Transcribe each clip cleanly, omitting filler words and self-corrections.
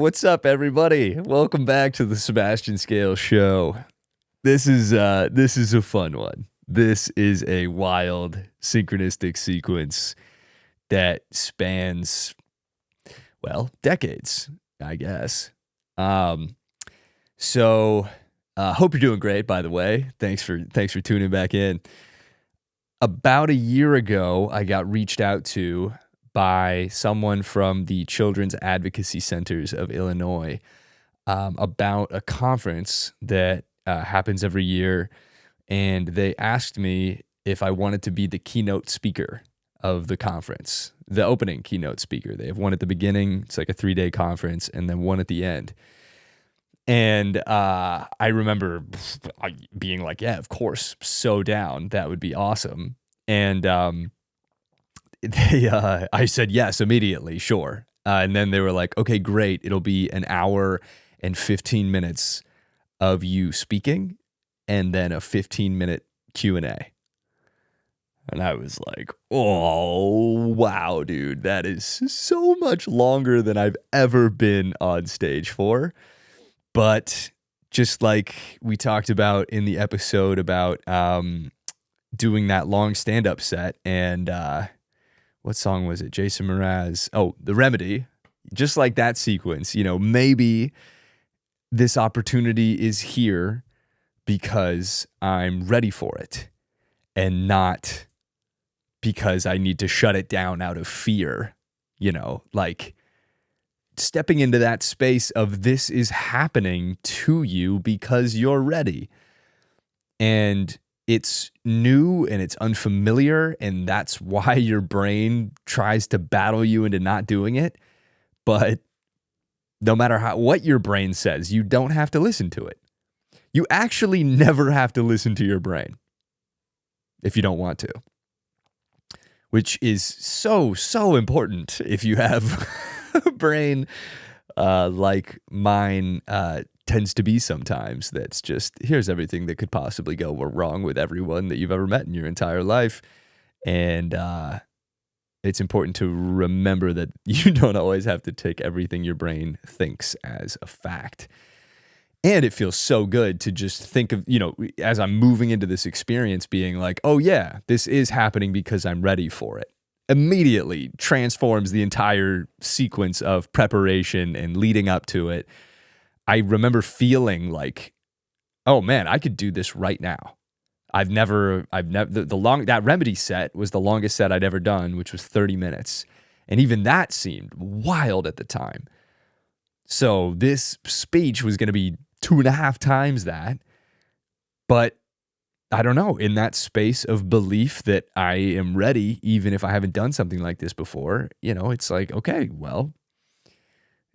what's up, everybody? Welcome back to the Sebastian Scale Show. This is a fun one. This is a wild synchronistic sequence that spans, well, decades, I guess. So hope you're doing great, by the way. Thanks for tuning back in. About a year ago, I got reached out to by someone from the Children's Advocacy Centers of Illinois about a conference that happens every year. And they asked me if I wanted to be the keynote speaker of the conference, the opening keynote speaker. They have one at the beginning. It's like a 3-day conference, and then one at the end. And I remember being like, yeah, of course, so down. That would be awesome. And I said yes immediately, sure. And then they were like, okay, great. It'll be an hour and 15 minutes of you speaking and then a 15-minute Q&A. And I was like, oh, wow, dude, that is so much longer than I've ever been on stage for. But just like we talked about in the episode about doing that long stand-up set and what song was it? Jason Mraz. Oh, The Remedy. Just like that sequence, maybe this opportunity is here because I'm ready for it and not because I need to shut it down out of fear, like stepping into that space of this is happening to you because you're ready. And it's new and it's unfamiliar, and that's why your brain tries to battle you into not doing it. But no matter what your brain says, you don't have to listen to it. You actually never have to listen to your brain if you don't want to, which is so important if you have a brain like mine tends to be sometimes. That's just, here's everything that could possibly go wrong with everyone that you've ever met in your entire life. And it's important to remember that you don't always have to take everything your brain thinks as a fact. And it feels so good to just think of, as I'm moving into this experience, being like, oh yeah, this is happening because I'm ready for it. Immediately transforms the entire sequence of preparation and leading up to it. I remember feeling like, oh man, I could do this right now. That Remedy set was the longest set I'd ever done, which was 30 minutes. And even that seemed wild at the time. So this speech was going to be 2.5 times that. But I don't know, in that space of belief that I am ready, even if I haven't done something like this before, it's like, okay, well,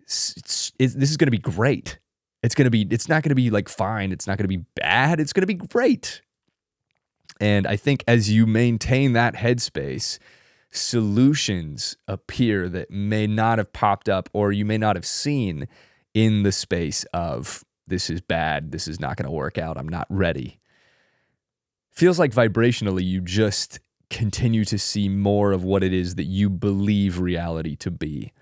this is going to be great. It's not going to be like fine. It's not going to be bad. It's going to be great. And I think as you maintain that headspace, solutions appear that may not have popped up or you may not have seen in the space of this is bad. This is not going to work out. I'm not ready. Feels like vibrationally, you just continue to see more of what it is that you believe reality to be.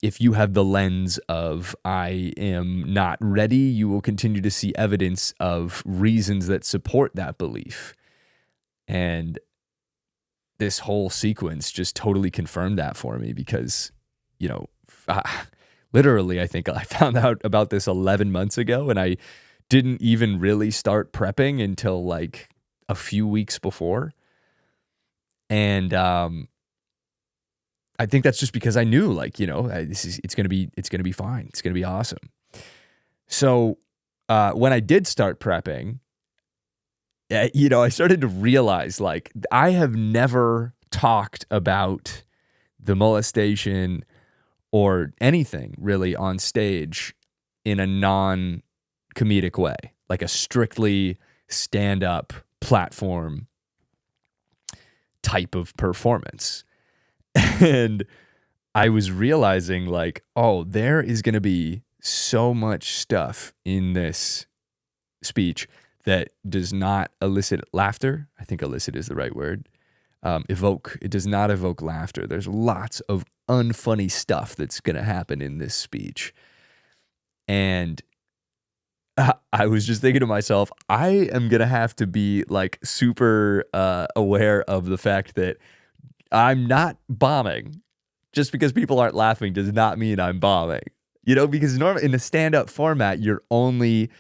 If you have the lens of I am not ready, you will continue to see evidence of reasons that support that belief. And this whole sequence just totally confirmed that for me because, literally, I think I found out about this 11 months ago and I didn't even really start prepping until like a few weeks before. And I think that's just because I knew, it's gonna be fine. It's gonna be awesome. So when I did start prepping, I started to realize I have never talked about the molestation or anything really on stage in a non-comedic way, like a strictly stand-up platform type of performance. And I was realizing there is going to be so much stuff in this speech that does not elicit laughter. I think elicit is the right word. It does not evoke laughter. There's lots of unfunny stuff that's going to happen in this speech. And I was just thinking to myself, I am going to have to be like super aware of the fact that I'm not bombing. Just because people aren't laughing does not mean I'm bombing. Because normally in a stand-up format, you're only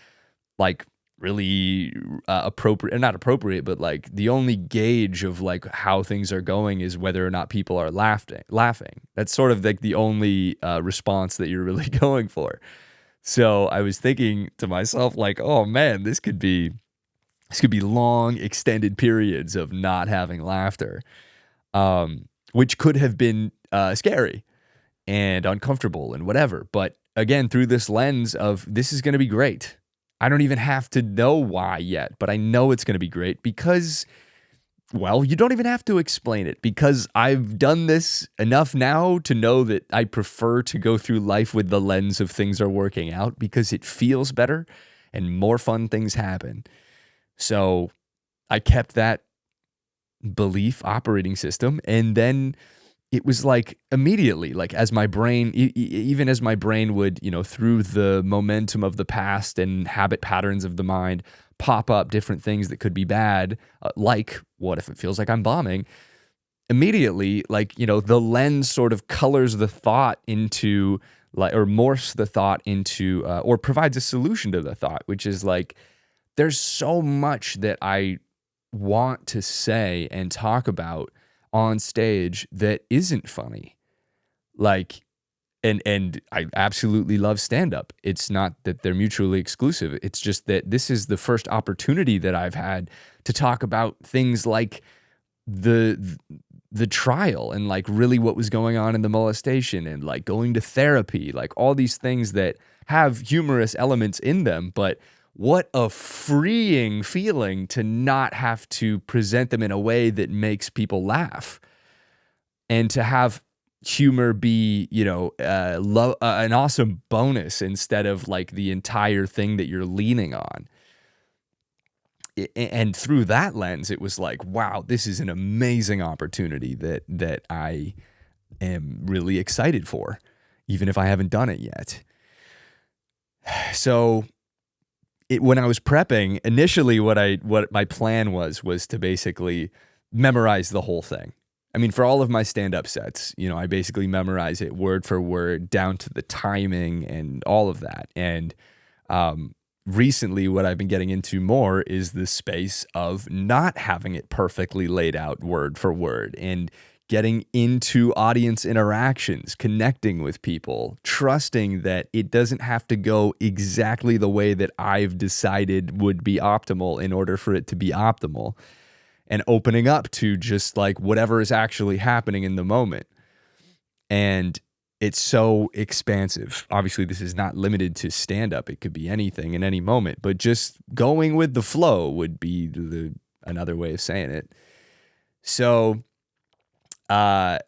like really appropriate, not appropriate, but like the only gauge of like how things are going is whether or not people are laughing. That's sort of like the only response that you're really going for. So I was thinking to myself, like, oh man, this could be long extended periods of not having laughter, which could have been scary and uncomfortable and whatever. But again, through this lens of this is going to be great. I don't even have to know why yet, but I know it's going to be great because, well, you don't even have to explain it because I've done this enough now to know that I prefer to go through life with the lens of things are working out because it feels better and more fun things happen. So I kept that belief operating system, and then it was like immediately, like as my brain, even as my brain would, through the momentum of the past and habit patterns of the mind, pop up different things that could be bad, like what if it feels like I'm bombing? Immediately, like, the lens sort of colors the thought into like, or morphs the thought into, or provides a solution to the thought, which is like, there's so much that I want to say and talk about on stage that isn't funny. Like, and I absolutely love stand-up. It's not that they're mutually exclusive. It's just that this is the first opportunity that I've had to talk about things like the trial and like really what was going on in the molestation and like going to therapy, like all these things that have humorous elements in them, but what a freeing feeling to not have to present them in a way that makes people laugh, and to have humor be, an awesome bonus instead of like the entire thing that you're leaning on. And through that lens, it was like, wow, this is an amazing opportunity that I am really excited for, even if I haven't done it yet. So when I was prepping, initially what my plan was to basically memorize the whole thing. I mean, for all of my stand-up sets, I basically memorize it word for word down to the timing and all of that. And recently what I've been getting into more is the space of not having it perfectly laid out word for word and getting into audience interactions, connecting with people, trusting that it doesn't have to go exactly the way that I've decided would be optimal in order for it to be optimal, and opening up to just like whatever is actually happening in the moment. And it's so expansive. Obviously, this is not limited to stand-up. It could be anything in any moment, but just going with the flow would be another way of saying it. So I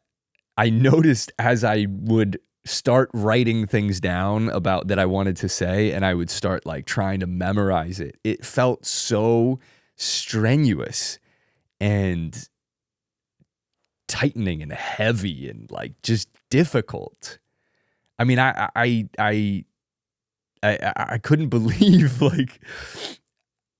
noticed as I would start writing things down about that I wanted to say, and I would start like trying to memorize it, it felt so strenuous and tightening and heavy and like just difficult. I mean, I couldn't believe like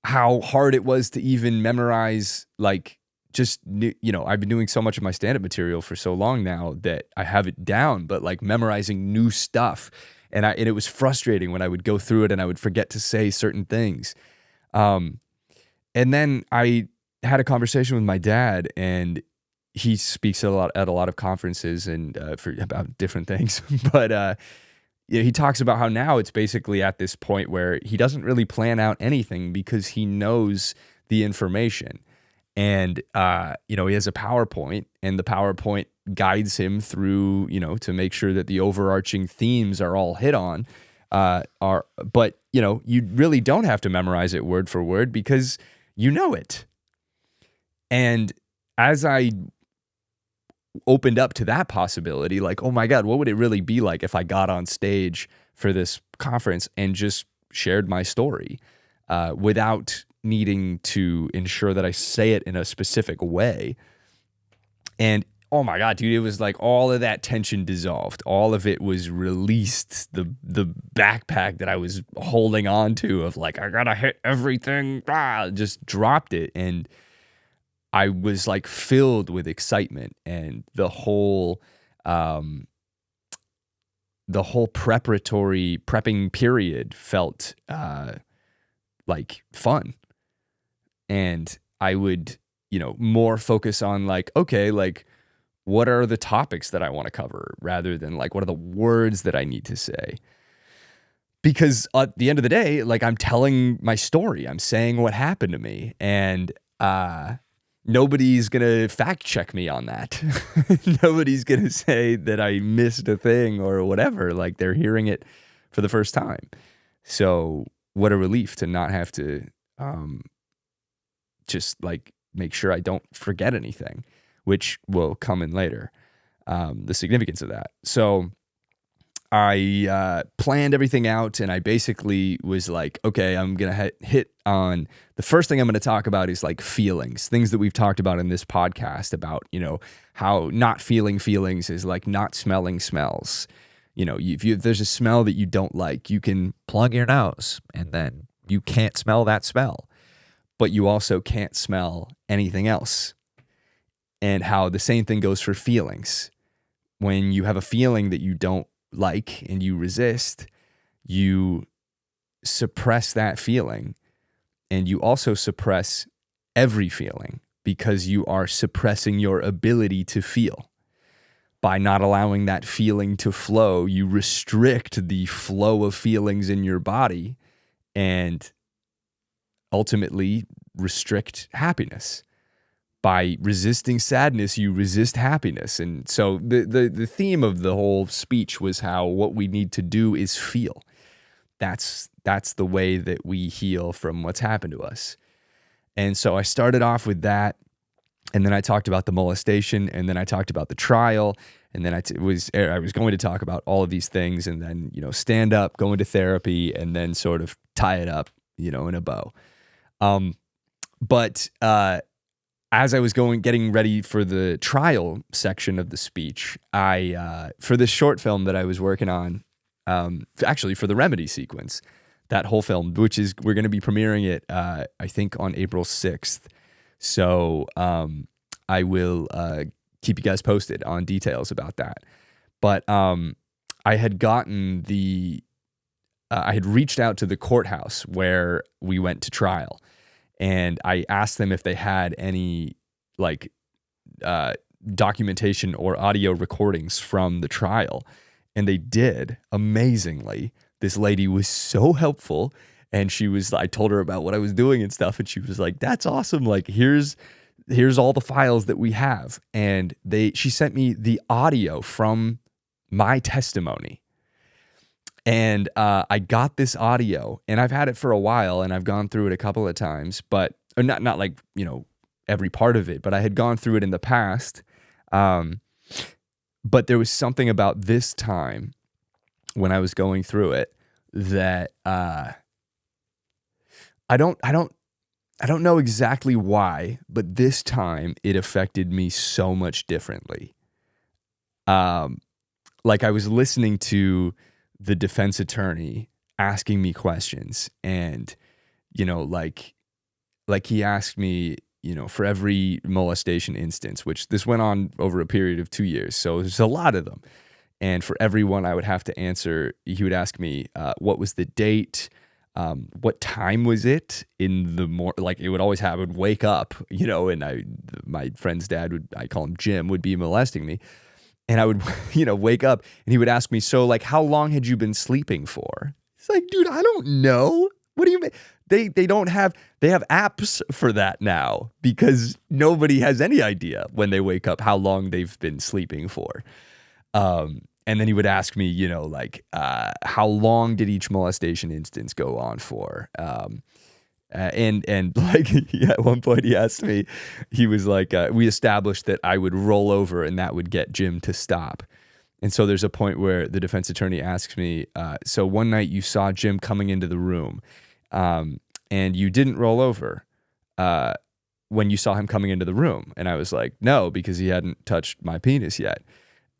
how hard it was to even memorize, like, just, I've been doing so much of my stand-up material for so long now that I have it down, but like memorizing new stuff. And it was frustrating when I would go through it and I would forget to say certain things. And then I had a conversation with my dad, and he speaks at a lot of conferences and about different things. But he talks about how now it's basically at this point where he doesn't really plan out anything because he knows the information. And, he has a PowerPoint, and the PowerPoint guides him through, to make sure that the overarching themes are all hit on, but you really don't have to memorize it word for word because you know it. And as I opened up to that possibility, like, oh my God, what would it really be like if I got on stage for this conference and just shared my story, without needing to ensure that I say it in a specific way? And oh my God, dude, it was like all of that tension dissolved. All of it was released. The backpack that I was holding on to of like, I gotta hit everything, just dropped it. And I was like filled with excitement, and the whole prepping period felt like fun. And I would, more focus on like, okay, like what are the topics that I want to cover rather than like, what are the words that I need to say? Because at the end of the day, like I'm telling my story, I'm saying what happened to me, and nobody's going to fact check me on that. Nobody's going to say that I missed a thing or whatever. Like they're hearing it for the first time. So what a relief to not have to just like make sure I don't forget anything, which will come in later. The significance of that. So I planned everything out, and I basically was like, okay, I'm going to hit on the first thing I'm going to talk about is like feelings, things that we've talked about in this podcast about, how not feeling feelings is like not smelling smells. If there's a smell that you don't like, you can plug your nose and then you can't smell that smell, but you also can't smell anything else. And how the same thing goes for feelings. When you have a feeling that you don't like and you resist, you suppress that feeling, and you also suppress every feeling because you are suppressing your ability to feel. By not allowing that feeling to flow, you restrict the flow of feelings in your body and ultimately restrict happiness. By resisting sadness, you resist happiness. And so the theme of the whole speech was how what we need to do is feel. That's the way that we heal from what's happened to us. And so I started off with that, and then I talked about the molestation, and then I talked about the trial, and then I was going to talk about all of these things, and then stand up, go into therapy, and then sort of tie it up, in a bow. But as I was getting ready for the trial section of the speech, for this short film that I was working on, actually for the Remedy sequence, that whole film, which is, we're going to be premiering it, I think on April 6th. So I will keep you guys posted on details about that. But I had I had reached out to the courthouse where we went to trial. And I asked them if they had any like documentation or audio recordings from the trial. And they did, amazingly. This lady was so helpful. And I told her about what I was doing and stuff. And she was like, that's awesome. Like, here's all the files that we have. And she sent me the audio from my testimony. And I got this audio, and I've had it for a while, and I've gone through it a couple of times, but not like, every part of it, but I had gone through it in the past. But there was something about this time when I was going through it that I don't know exactly why, but this time it affected me so much differently. Like I was listening to the defense attorney asking me questions, and like he asked me, for every molestation instance, which this went on over a period of 2 years, so there's a lot of them, and for every one I would have to answer, he would ask me what was the date, what time was it in the morning. Like, it would always happen, I would wake up, and my friend's dad I call him Jim, would be molesting me. And I would, wake up, and he would ask me, so like, how long had you been sleeping for? It's like, dude, I don't know. What do you mean? They have apps for that now, because nobody has any idea when they wake up how long they've been sleeping for. And then he would ask me, how long did each molestation instance go on for? And like, at one point he asked me, he was like, we established that I would roll over and that would get Jim to stop. And so there's a point where the defense attorney asks me, so one night you saw Jim coming into the room, and you didn't roll over. when you saw him coming into the room. And I was like, no, because he hadn't touched my penis yet.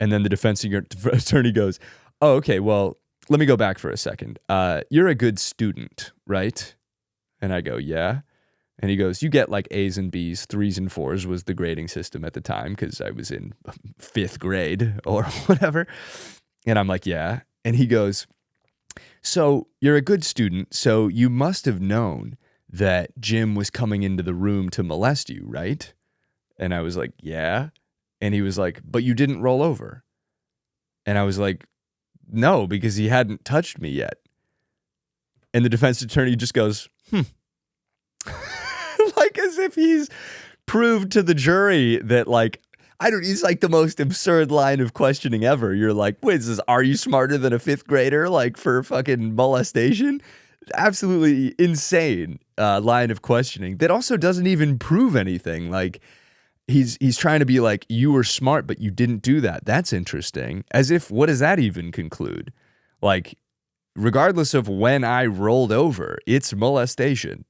And then the defense attorney goes, oh, okay, well, let me go back for a second. You're a good student, right? And I go, yeah. And he goes, you get like A's and B's, 3s and 4s was the grading system at the time because I was in 5th grade or whatever. And I'm like, yeah. And he goes, so you're a good student, so you must have known that Jim was coming into the room to molest you, right? And I was like, yeah. And he was like, but you didn't roll over. And I was like, no, because he hadn't touched me yet. And the defense attorney just goes, like as if he's proved to the jury that like, he's like the most absurd line of questioning ever. You're like, wait, are you smarter than a 5th grader? Like for fucking molestation? Absolutely insane line of questioning that also doesn't even prove anything. Like he's trying to be like, you were smart, but you didn't do that. That's interesting. As if, what does that even conclude? Like, regardless of when I rolled over, it's molestation.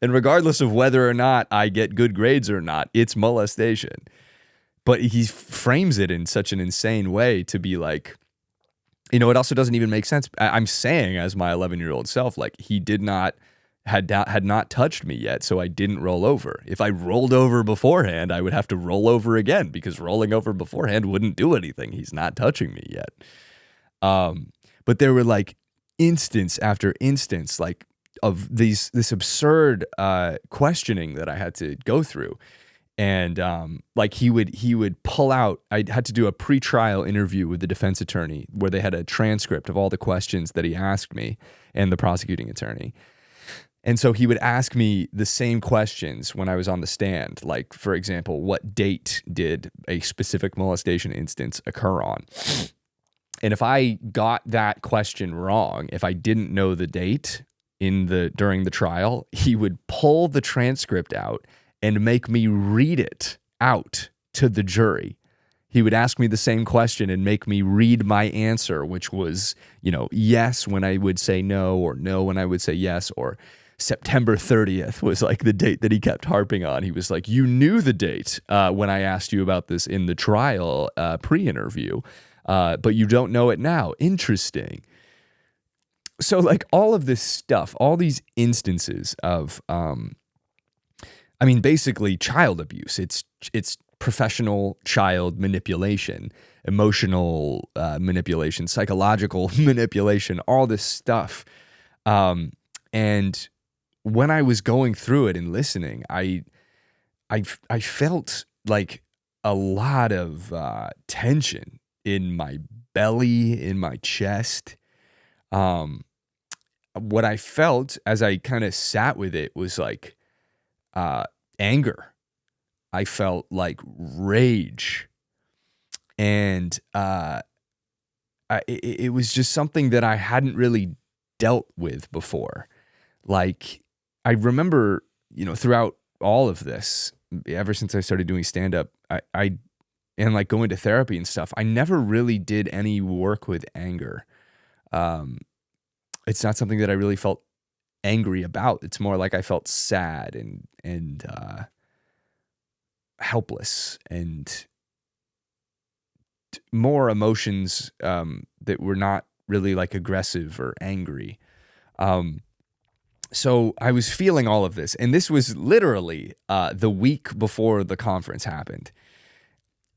And regardless of whether or not I get good grades or not, it's molestation. But he frames it in such an insane way to be like, it also doesn't even make sense. I'm saying as my 11-year-old self, like he had not touched me yet, so I didn't roll over. If I rolled over beforehand, I would have to roll over again because rolling over beforehand wouldn't do anything. He's not touching me yet. But there were like instance after instance, like of this absurd questioning that I had to go through. And like he would pull out, I had to do a pre-trial interview with the defense attorney where they had a transcript of all the questions that he asked me and the prosecuting attorney. And so he would ask me the same questions when I was on the stand. Like, for example, what date did a specific molestation instance occur on? And if I got that question wrong, if I didn't know the date during the trial, he would pull the transcript out and make me read it out to the jury. He would ask me the same question and make me read my answer, which was, yes when I would say no, or no when I would say yes, or September 30th was like the date that he kept harping on. He was like, you knew the date when I asked you about this in the trial pre-interview, but you don't know it now. Interesting. So like all of this stuff, all these instances of, basically child abuse. It's professional child manipulation, emotional manipulation, psychological manipulation, all this stuff. And when I was going through it and listening, I felt like a lot of tension in my belly, in my chest. What I felt as I kind of sat with it was like anger. I felt like rage. And it was just something that I hadn't really dealt with before. Like, I remember, throughout all of this, ever since I started doing stand-up, and like going to therapy and stuff, I never really did any work with anger. It's not something that I really felt angry about. It's more like I felt sad and helpless and more emotions that were not really like aggressive or angry. So I was feeling all of this, and this was literally the week before the conference happened.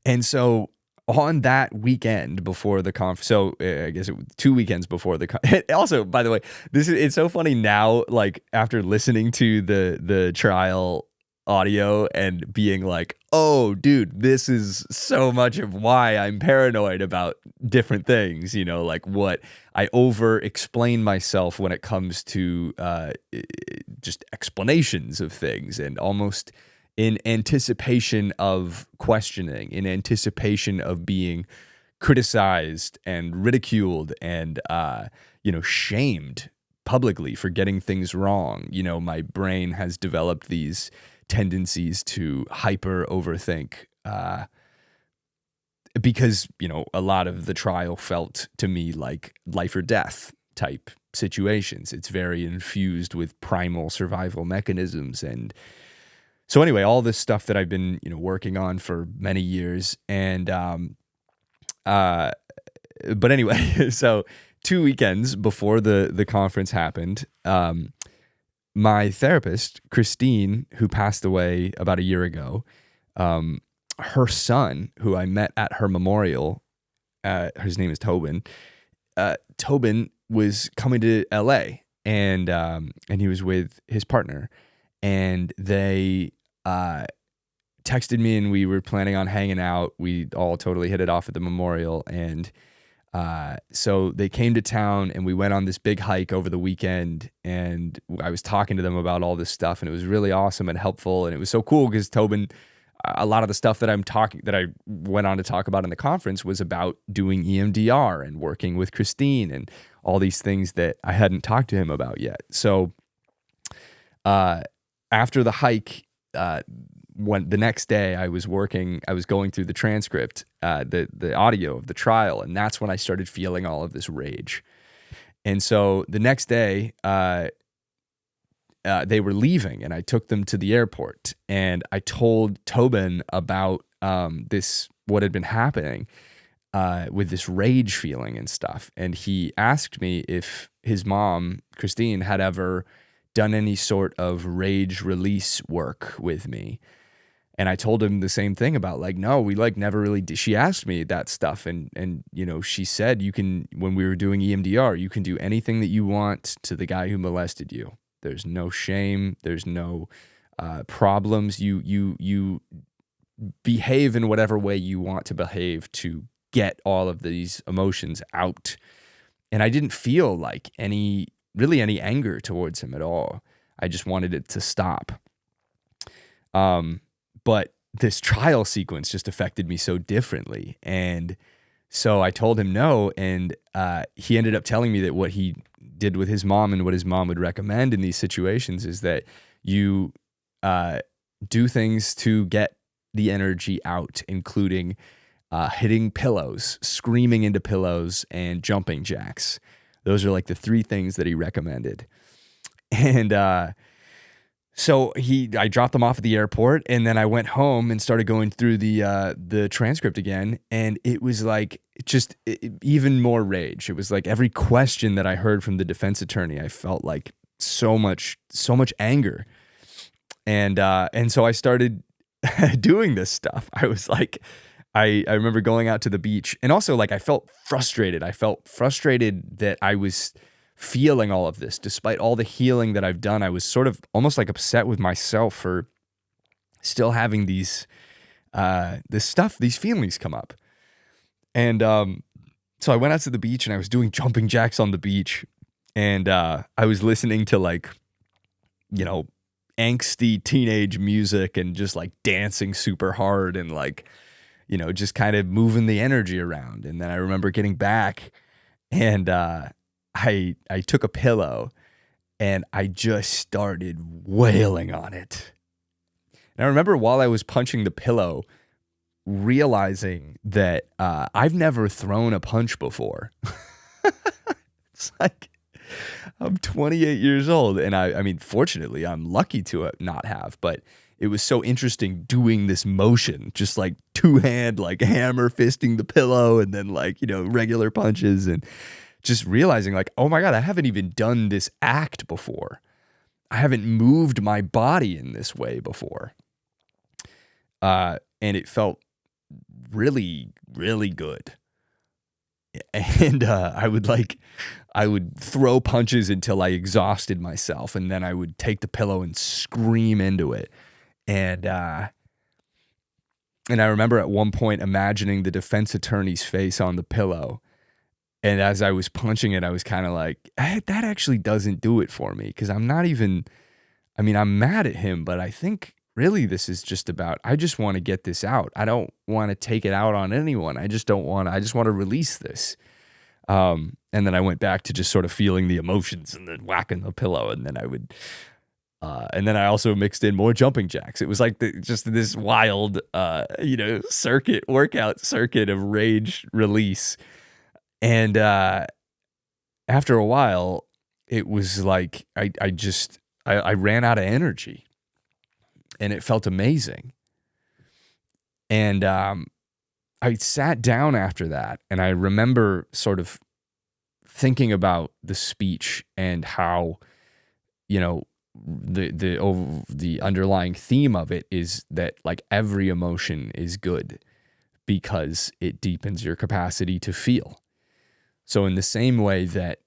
And so on that weekend before the conference, so I guess 2 weekends before the also, by the way, it's so funny now, like after listening to the trial audio and being like, oh dude, this is so much of why I'm paranoid about different things, like what I over explain myself when it comes to just explanations of things, and almost in anticipation of questioning, in anticipation of being criticized and ridiculed and shamed publicly for getting things wrong. My brain has developed these tendencies to hyper overthink because a lot of the trial felt to me like life or death type situations. It's very infused with primal survival mechanisms. And so anyway, all this stuff that I've been, working on for many years. And, but anyway, so 2 weekends before the conference happened, my therapist, Christine, who passed away about a year ago, her son, who I met at her memorial, his name is Tobin. Tobin was coming to LA, and he was with his partner, and they texted me, and we were planning on hanging out. We all totally hit it off at the memorial, and so they came to town, and we went on this big hike over the weekend, and I was talking to them about all this stuff, and it was really awesome and helpful, and it was so cool because Tobin, a lot of the stuff that I went on to talk about in the conference was about doing EMDR and working with Christine and all these things that I hadn't talked to him about yet. So after the hike, when the next day I was going through the transcript, the audio of the trial, and that's when I started feeling all of this rage. And so the next day, they were leaving, and I took them to the airport, and I told Tobin about what had been happening with this rage feeling and stuff. And he asked me if his mom, Christine, had ever done any sort of rage release work with me. And I told him the same thing about no, we never really did. She asked me that stuff, and she said, when we were doing EMDR, you can do anything that you want to the guy who molested you. There's no shame. There's no problems. You behave in whatever way you want to behave to get all of these emotions out. And I didn't feel any anger towards him at all. I just wanted it to stop. But this trial sequence just affected me so differently. And so I told him no, and he ended up telling me that what he did with his mom and what his mom would recommend in these situations is that you do things to get the energy out, including hitting pillows, screaming into pillows, and jumping jacks. Those are the 3 things that he recommended. And so I dropped them off at the airport, and then I went home and started going through the transcript again, and it was even more rage. It was every question that I heard from the defense attorney, I felt so much anger, and so I started doing this stuff. I was I remember going out to the beach, and also I felt frustrated. I felt frustrated that I was feeling all of this despite all the healing that I've done. I was sort of almost upset with myself for still having these feelings come up. And so I went out to the beach, and I was doing jumping jacks on the beach, and I was listening to angsty teenage music and just dancing super hard and just kind of moving the energy around. And then I remember getting back, and I took a pillow, and I just started wailing on it. And I remember while I was punching the pillow, realizing that I've never thrown a punch before. It's I'm 28 years old, and I mean, fortunately, I'm lucky to not have, but it was so interesting doing this motion, just 2-hand, hammer fisting the pillow, and then regular punches, and just realizing oh my God, I haven't even done this act before. I haven't moved my body in this way before. And it felt really, really good. And I would throw punches until I exhausted myself, and then I would take the pillow and scream into it. And I remember at one point imagining the defense attorney's face on the pillow. And as I was punching it, I was kind of that actually doesn't do it for me, because I'm mad at him, but I think really this is just about, I just want to get this out. I don't want to take it out on anyone. I just want to release this. And then I went back to just sort of feeling the emotions and then whacking the pillow. And then and then I also mixed in more jumping jacks. It was just this wild, workout circuit of rage release. And after a while, it was like I ran out of energy, and it felt amazing. And I sat down after that, and I remember sort of thinking about the speech and how, you know, the underlying theme of it is that like every emotion is good because it deepens your capacity to feel. So in the same way that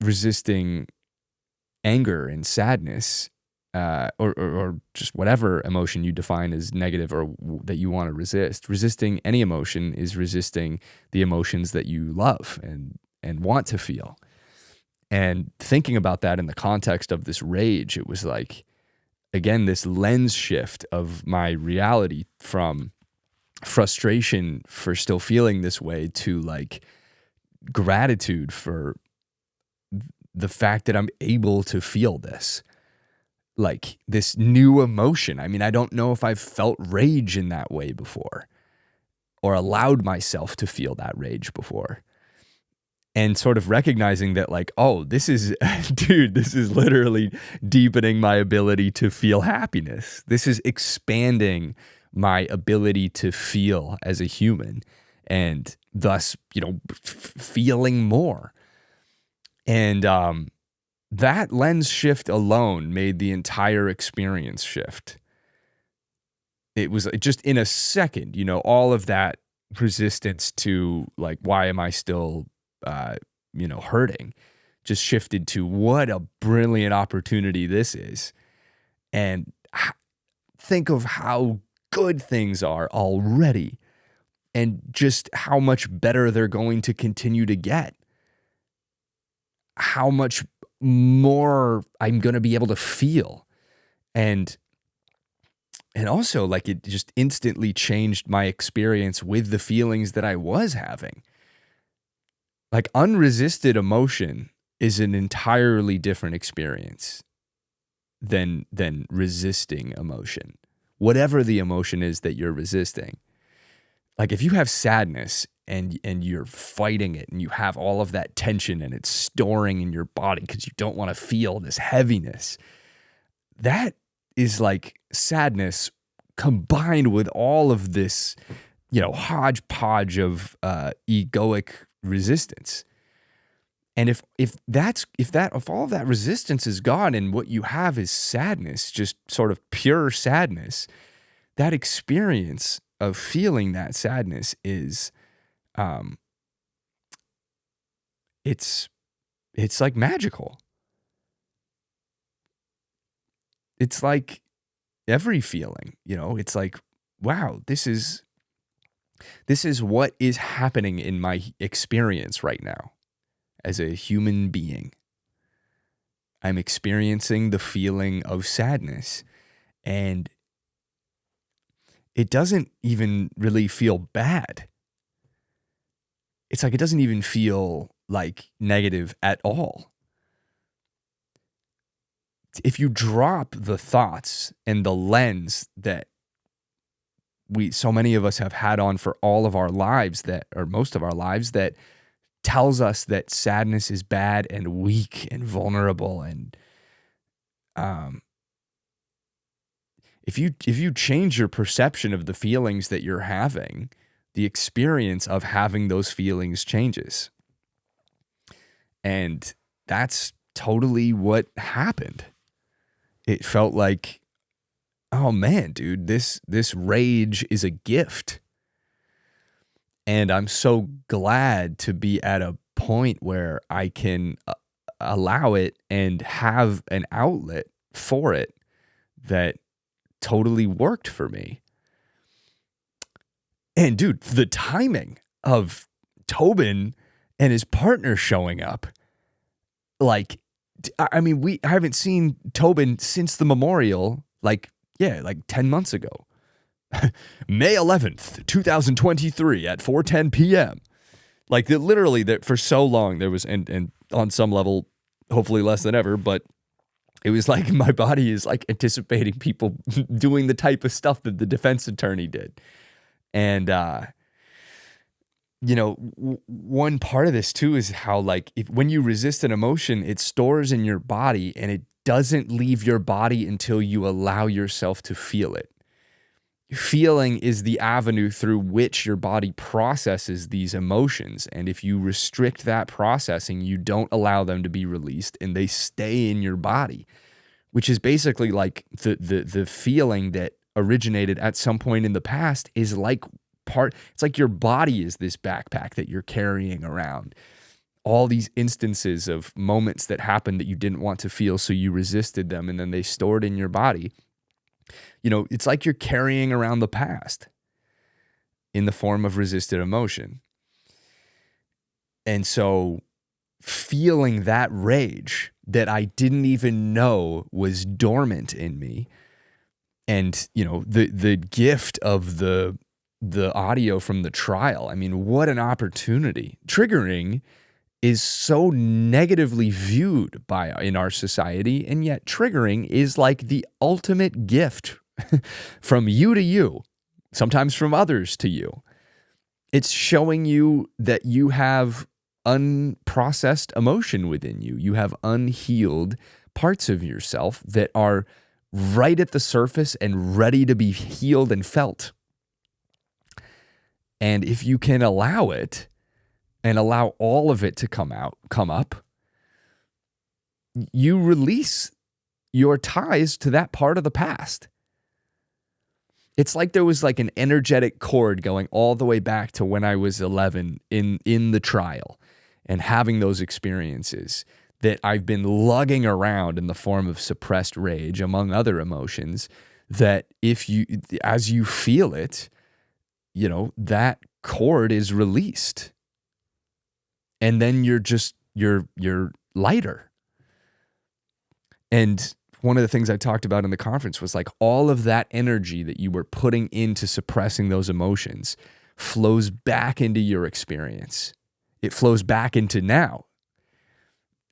resisting anger and sadness, or just whatever emotion you define as negative or that you want to resist, resisting any emotion is resisting the emotions that you love and want to feel. And thinking about that in the context of this rage, it was like, again, this lens shift of my reality from frustration for still feeling this way to like gratitude for the fact that I'm able to feel this, like this new emotion. I mean, I don't know if I've felt rage in that way before or allowed myself to feel that rage before. And sort of recognizing that like, oh, this is, dude, this is literally deepening my ability to feel happiness. This is expanding my ability to feel as a human and thus, you know, feeling more. And that lens shift alone made the entire experience shift. It was just in a second, you know, all of that resistance to like, why am I still you know, hurting, just shifted to what a brilliant opportunity this is. And think of how good things are already and just how much better they're going to continue to get. How much more I'm going to be able to feel. And also like it just instantly changed my experience with the feelings that I was having. Like unresisted emotion is an entirely different experience than resisting emotion. Whatever the emotion is that you're resisting. Like if you have sadness and you're fighting it and you have all of that tension and it's storing in your body because you don't want to feel this heaviness, that is like sadness combined with all of this, you know, hodgepodge of egoic resistance. And if all of that resistance is gone and what you have is sadness, just sort of pure sadness, that experience of feeling that sadness is it's like magical. It's like every feeling, you know, it's like, wow, this is what is happening in my experience right now as a human being. I'm experiencing the feeling of sadness, and it doesn't even really feel bad. It's like it doesn't even feel like negative at all. If you drop the thoughts and the lens that so many of us have had on for all of our lives, or most of our lives, that tells us that sadness is bad and weak and vulnerable, and if you change your perception of the feelings that you're having, the experience of having those feelings changes. And that's totally what happened. It felt like, oh man, dude, this rage is a gift. And I'm so glad to be at a point where I can allow it and have an outlet for it that totally worked for me. And dude, the timing of Tobin and his partner showing up, like, I mean, I haven't seen Tobin since the memorial, like 10 months ago. May 11th, 2023 at 4:10 p.m. Like literally that for so long there was, and on some level, hopefully less than ever, but it was like my body is like anticipating people doing the type of stuff that the defense attorney did. And one part of this too is how, like, when you resist an emotion, it stores in your body and it doesn't leave your body until you allow yourself to feel it. Feeling is the avenue through which your body processes these emotions. And if you restrict that processing, you don't allow them to be released and they stay in your body, which is basically like the feeling that originated at some point in the past is like it's like your body is this backpack that you're carrying around. All these instances of moments that happened that you didn't want to feel, so you resisted them, and then they stored in your body. It's like you're carrying around the past in the form of resisted emotion. And so feeling that rage that I didn't even know was dormant in me, and the gift of the audio from the trial. I mean, what an opportunity. Triggering is so negatively viewed in our society, and yet triggering is like the ultimate gift from you to you, sometimes from others to you. It's showing you that you have unprocessed emotion within you. You have unhealed parts of yourself that are right at the surface and ready to be healed and felt. And if you can allow it and allow all of it to come up, you release your ties to that part of the past. It's like there was like an energetic cord going all the way back to when I was 11 in the trial and having those experiences that I've been lugging around in the form of suppressed rage, among other emotions, that as you feel it, that cord is released. And then you're lighter. And one of the things I talked about in the conference was like all of that energy that you were putting into suppressing those emotions flows back into your experience. It flows back into now.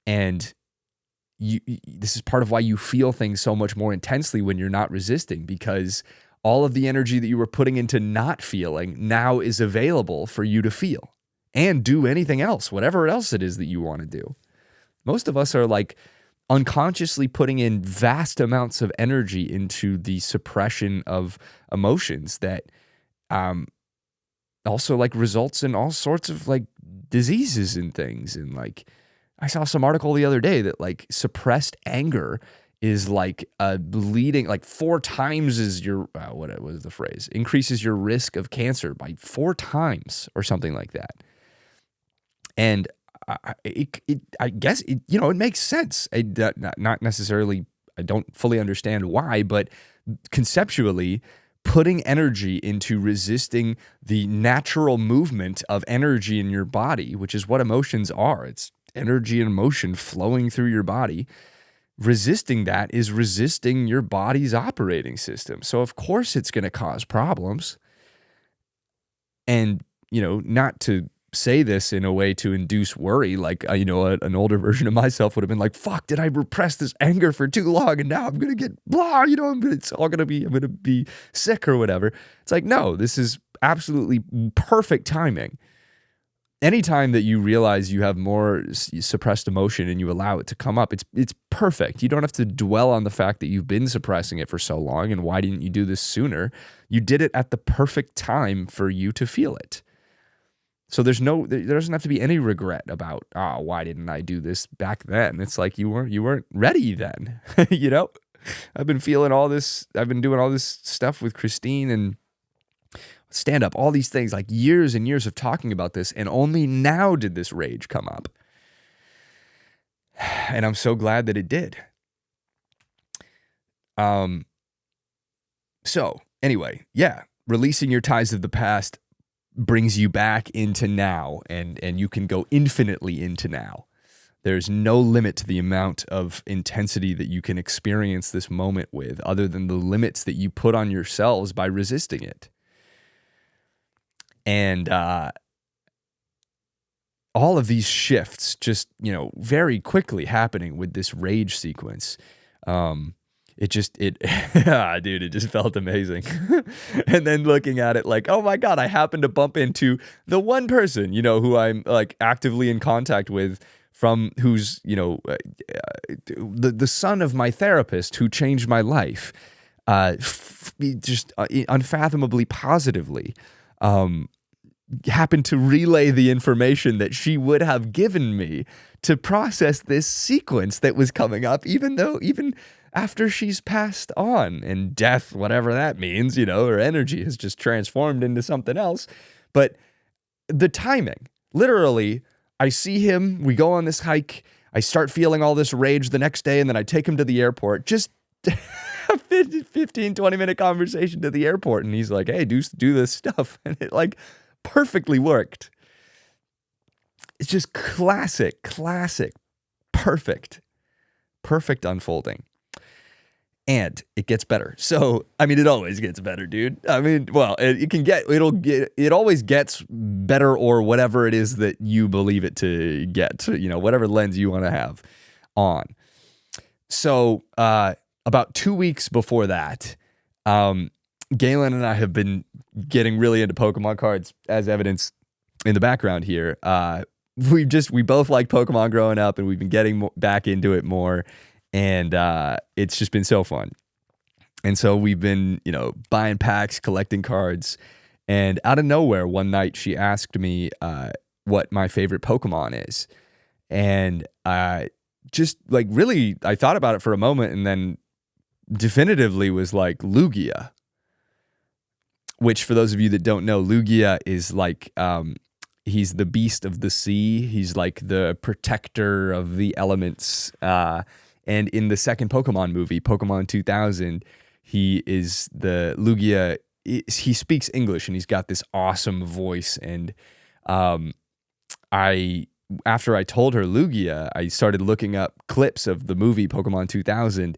And this is part of why you feel things so much more intensely when you're not resisting, because all of the energy that you were putting into not feeling now is available for you to feel and do anything else, whatever else it is that you want to do. Most of us are like unconsciously putting in vast amounts of energy into the suppression of emotions that also like results in all sorts of like diseases and things. And like I saw some article the other day that like suppressed anger is like bleeding like 4 times as your what was the phrase, increases your risk of cancer by 4 times or something like that. And I guess it makes sense. Not necessarily, I don't fully understand why, but conceptually, putting energy into resisting the natural movement of energy in your body, which is what emotions are. It's energy and emotion flowing through your body. Resisting that is resisting your body's operating system. So of course it's going to cause problems. And, not to say this in a way to induce worry, like, an older version of myself would have been like, fuck, did I repress this anger for too long? And now I'm going to get blah, I'm going to be sick or whatever. It's like, no, this is absolutely perfect timing. Anytime that you realize you have more suppressed emotion and you allow it to come up, it's perfect. You don't have to dwell on the fact that you've been suppressing it for so long and why didn't you do this sooner? You did it at the perfect time for you to feel it. So there doesn't have to be any regret about, why didn't I do this back then? It's like you weren't ready then. I've been feeling all this. I've been doing all this stuff with Christine and stand up, all these things, like years and years of talking about this, and only now did this rage come up. And I'm so glad that it did. So anyway, yeah, releasing your ties of the past brings you back into now, and you can go infinitely into now. There's no limit to the amount of intensity that you can experience this moment with, other than the limits that you put on yourselves by resisting it. And all of these shifts just, very quickly happening with this rage sequence. yeah, dude, it just felt amazing. And then looking at it like, oh my God, I happened to bump into the one person, who I'm like actively in contact with who's, the son of my therapist who changed my life, just unfathomably positively, happened to relay the information that she would have given me to process this sequence that was coming up, even after she's passed on, and death, whatever that means, her energy has just transformed into something else. But the timing, literally, I see him, we go on this hike, I start feeling all this rage the next day, and then I take him to the airport, just a 15, 20-minute conversation to the airport, and he's like, hey, do this stuff, and it like perfectly worked. It's just classic, perfect unfolding. And it gets better. So, I mean, it always gets better, dude. I mean, well, it always gets better, or whatever it is that you believe it to get, whatever lens you want to have on. So, about 2 weeks before that, Galen and I have been getting really into Pokemon cards, as evidenced in the background here. We both liked Pokemon growing up, and we've been getting back into it more. And it's just been so fun. And so we've been, buying packs, collecting cards. And out of nowhere, one night she asked me what my favorite Pokemon is. And just like really, I thought about it for a moment, and then definitively was like Lugia. Which, for those of you that don't know, Lugia is like, he's the beast of the sea. He's like the protector of the elements. And in the second Pokemon movie, Pokemon 2000, he is the Lugia. He speaks English, and he's got this awesome voice. And after I told her Lugia, I started looking up clips of the movie Pokemon 2000,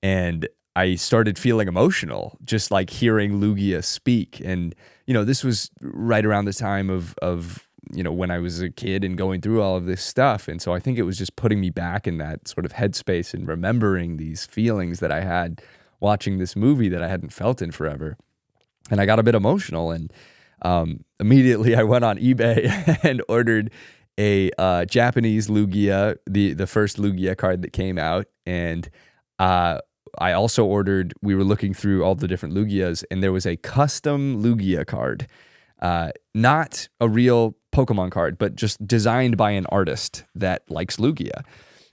and I started feeling emotional just like hearing Lugia speak. And this was right around the time of when I was a kid and going through all of this stuff. And so I think it was just putting me back in that sort of headspace and remembering these feelings that I had watching this movie that I hadn't felt in forever. And I got a bit emotional, and immediately I went on eBay and ordered a Japanese Lugia, the first Lugia card that came out. And I also ordered, we were looking through all the different Lugias, and there was a custom Lugia card. Not a real Pokemon card, but just designed by an artist that likes Lugia.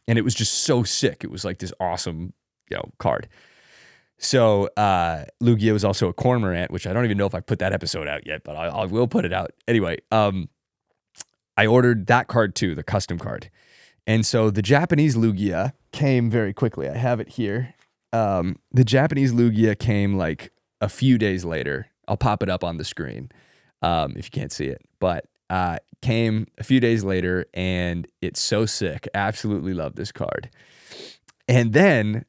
And it was just so sick. It was like this awesome, card. So Lugia was also a Cormorant, which I don't even know if I put that episode out yet, but I will put it out. Anyway, I ordered that card too, the custom card. And so the Japanese Lugia came very quickly. I have it here. The Japanese Lugia came like a few days later. I'll pop it up on the screen if you can't see it. But came a few days later, and it's so sick. Absolutely love this card. And then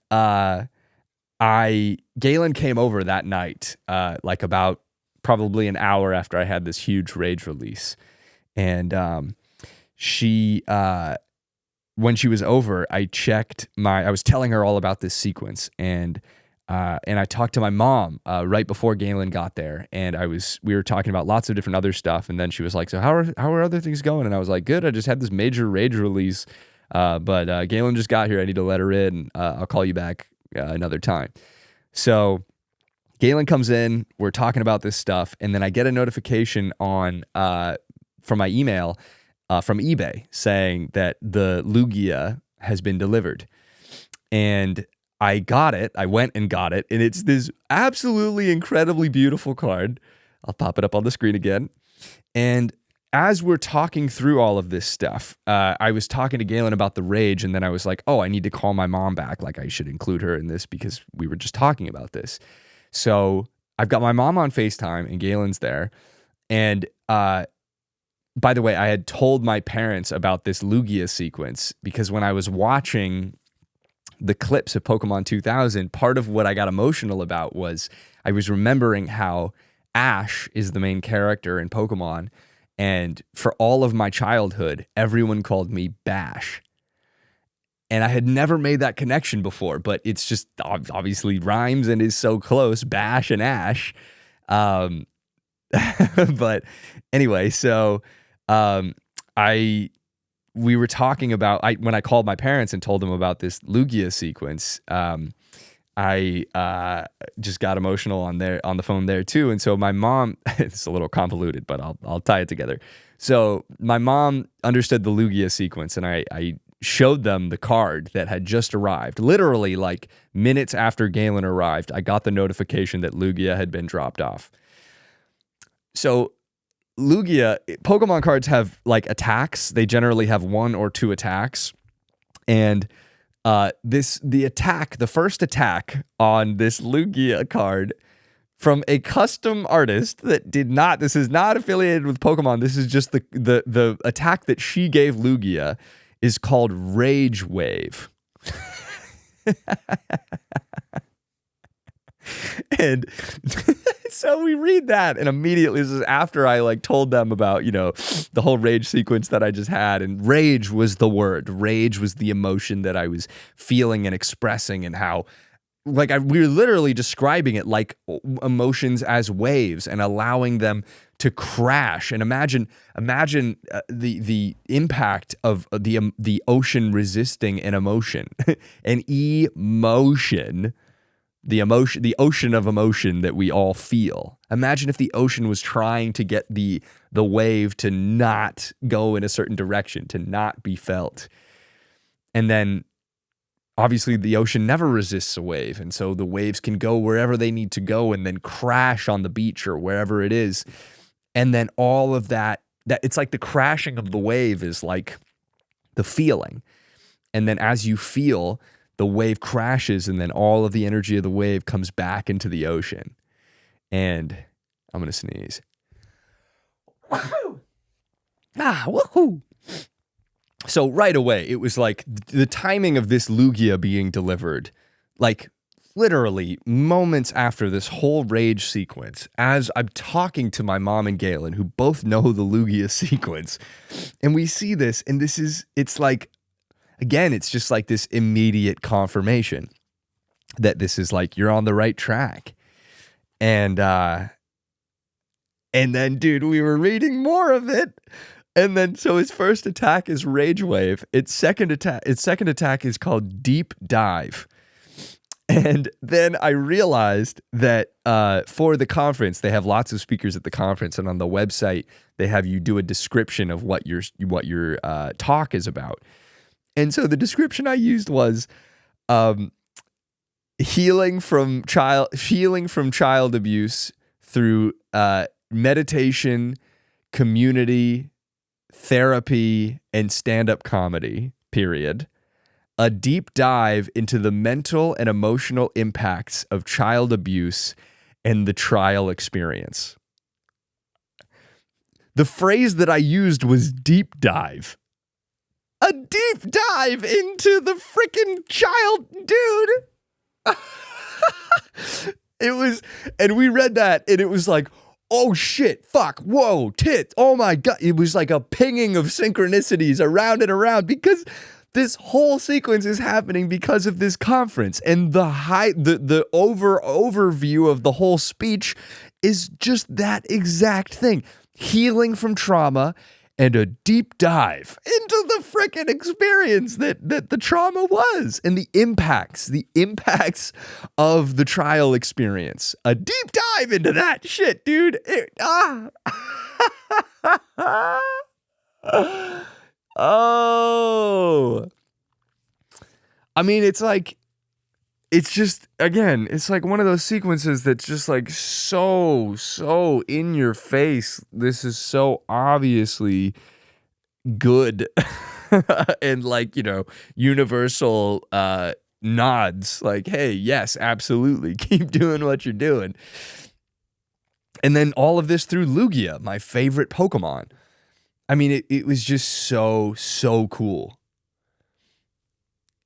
Galen came over that night, like about probably an hour after I had this huge rage release. And she, when she was over, I was telling her all about this sequence, and I talked to my mom right before Galen got there, and we were talking about lots of different other stuff, and then she was like, "So how are other things going?" And I was like, "Good. I just had this major rage release, but Galen just got here. I need to let her in. I'll call you back another time." So Galen comes in. We're talking about this stuff, and then I get a notification from my email from eBay saying that the Lugia has been delivered, and I got it. I went and got it, and it's this absolutely incredibly beautiful card. I'll pop it up on the screen again. And as we're talking through all of this stuff, I was talking to Galen about the rage, and then I was like, oh, I need to call my mom back. Like, I should include her in this because we were just talking about this. So I've got my mom on FaceTime, and Galen's there. And by the way, I had told my parents about this Lugia sequence because when I was watching the clips of Pokemon 2000, part of what I got emotional about was I was remembering how Ash is the main character in Pokemon, and for all of my childhood, everyone called me Bash. And I had never made that connection before, but it's just obviously rhymes and is so close, Bash and Ash. But anyway, so we were talking about, when I called my parents and told them about this Lugia sequence, I just got emotional on the phone there too. And so my mom, it's a little convoluted, but I'll tie it together. So my mom understood the Lugia sequence, and I showed them the card that had just arrived. Literally, like minutes after Galen arrived, I got the notification that Lugia had been dropped off. So Lugia, Pokemon cards have like attacks. They generally have 1 or 2 attacks. And the first attack on this Lugia card from a custom artist that this is not affiliated with Pokemon. This is just the attack that she gave Lugia is called Rage Wave. And so we read that, and immediately, this is after I like told them about, the whole rage sequence that I just had, and rage was the word. Rage was the emotion that I was feeling and expressing, and how like we were literally describing it like emotions as waves and allowing them to crash. And imagine the impact of the ocean resisting an emotion, an emotion. The ocean of emotion that we all feel. Imagine if the ocean was trying to get the wave to not go in a certain direction, to not be felt. And then obviously the ocean never resists a wave. And so the waves can go wherever they need to go and then crash on the beach or wherever it is. And then all of that it's like the crashing of the wave is like the feeling. And then as you feel, the wave crashes, and then all of the energy of the wave comes back into the ocean. And I'm going to sneeze. Woohoo! So right away, it was like the timing of this Lugia being delivered, like literally moments after this whole rage sequence, as I'm talking to my mom and Galen, who both know the Lugia sequence, and we see this, and it's like, again, it's just like this immediate confirmation that this is like, you're on the right track. And then, dude, we were reading more of it. And then, so his first attack is Rage Wave. Its second attack is called Deep Dive. And then I realized that for the conference, they have lots of speakers at the conference, and on the website, they have you do a description of what your talk is about. And so the description I used was healing from child abuse through meditation, community, therapy, and stand-up comedy, period. A deep dive into the mental and emotional impacts of child abuse and the trial experience. The phrase that I used was deep dive. A deep dive into the freaking child, dude. It was, and we read that, and it was like, oh shit, fuck, whoa, tit, oh my God. It was like a pinging of synchronicities around and around, because this whole sequence is happening because of this conference, and the overview of the whole speech is just that exact thing. Healing from trauma and a deep dive into the frickin' experience that the trauma was, and the impacts of the trial experience. A deep dive into that shit, dude. Oh. I mean, it's like, it's just, again, it's like one of those sequences that's just like so in your face. This is so obviously good. And like, universal nods, like, hey, yes, absolutely, keep doing what you're doing. And then all of this through Lugia, my favorite Pokemon. I mean, it was just so cool.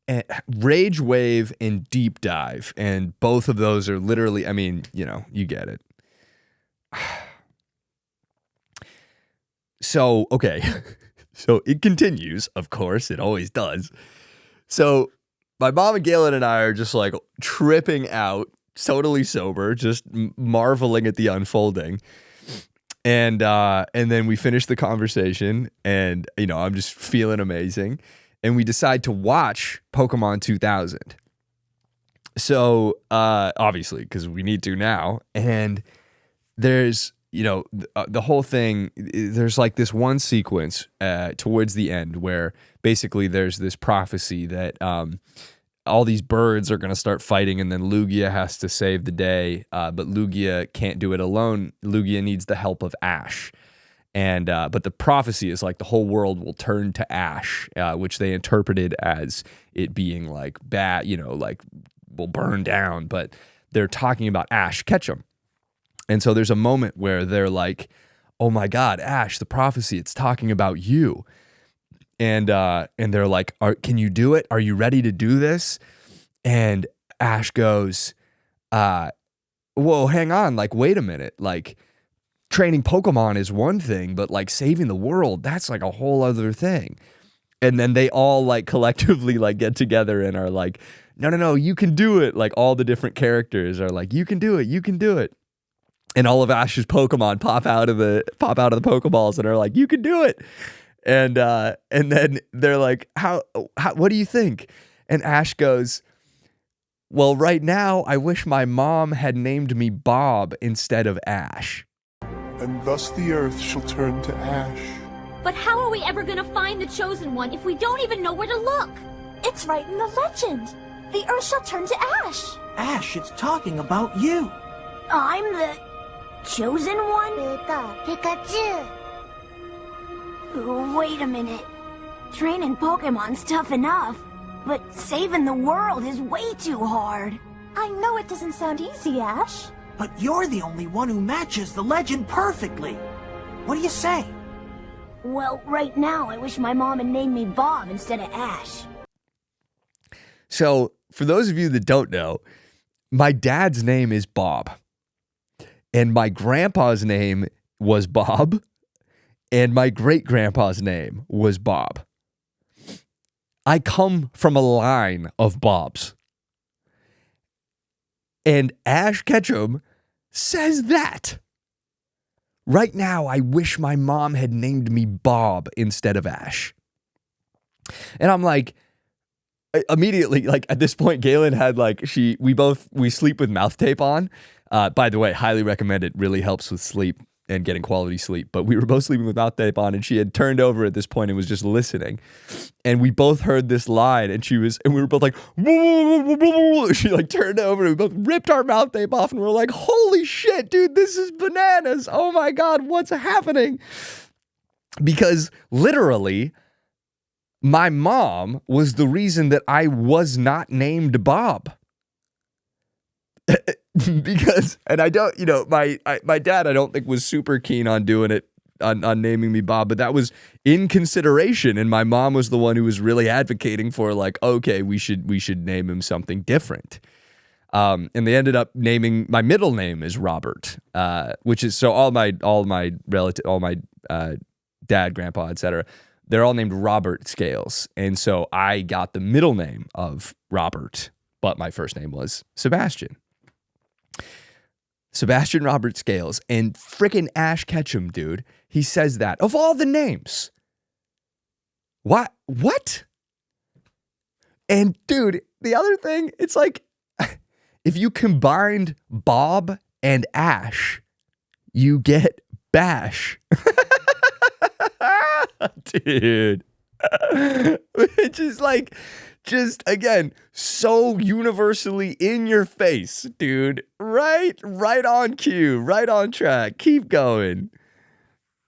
And Rage Wave and Deep Dive, and both of those are literally, I mean, you get it. So, okay. So it continues, of course, it always does. So my mom and Galen and I are just like tripping out, totally sober, just marveling at the unfolding. And then we finish the conversation, and I'm just feeling amazing. And we decide to watch Pokemon 2000. So obviously, because we need to now. And there's the whole thing. There's like this one sequence towards the end where basically there's this prophecy that all these birds are going to start fighting, and then Lugia has to save the day. But Lugia can't do it alone. Lugia needs the help of Ash. And but the prophecy is like the whole world will turn to ash, which they interpreted as it being like bad, like will burn down. But they're talking about Ash Ketchum. And so there's a moment where they're like, oh my God, Ash, the prophecy, it's talking about you. And they're like, can you do it? Are you ready to do this? And Ash goes, whoa, hang on. Like, wait a minute. Like, training Pokemon is one thing, but like saving the world, that's like a whole other thing. And then they all like collectively like get together and are like, no, you can do it. Like all the different characters are like, you can do it. And all of Ash's Pokemon pop out of the Pokeballs and are like, you can do it. And then they're like, how what do you think? And Ash goes, well, right now I wish my mom had named me Bob instead of Ash. And thus the earth shall turn to ash. But how are we ever gonna find the chosen one if we don't even know where to look? It's right in the legend. The earth shall turn to ash. Ash, it's talking about you. I'm the chosen one? Pikachu. Wait a minute. Training Pokemon's tough enough, but saving the world is way too hard. I know it doesn't sound easy, Ash. But you're the only one who matches the legend perfectly. What do you say? Well, right now I wish my mom had named me Bob instead of Ash. So, for those of you that don't know, my dad's name is Bob. And my grandpa's name was Bob. And my great-grandpa's name was Bob. I come from a line of Bobs. And Ash Ketchum says that. Right now, I wish my mom had named me Bob instead of Ash. And I'm like, immediately, like at this point, Galen had like, we sleep with mouth tape on. By the way, highly recommend it. Really helps with sleep and getting quality sleep. But we were both sleeping with mouth tape on, and she had turned over at this point and was just listening. And we both heard this line, and we were both like, she like turned over, and we both ripped our mouth tape off, and we're like, holy shit, dude, this is bananas. Oh my God, what's happening? Because literally, my mom was the reason that I was not named Bob. Because, and I don't, my dad, I don't think was super keen on doing it, on naming me Bob, but that was in consideration. And my mom was the one who was really advocating for like, okay, we should name him something different. And they ended up naming, my middle name is Robert, which is, so all my dad, grandpa, etc., they're all named Robert Scales. And so I got the middle name of Robert, but my first name was Sebastian. Sebastian Robert Scales. And frickin' Ash Ketchum, dude, he says that. Of all the names. What? And dude, the other thing, it's like, if you combined Bob and Ash, you get Bash. Dude. Which is like, just again, so universally in your face, dude. Right on cue, right on track. Keep going.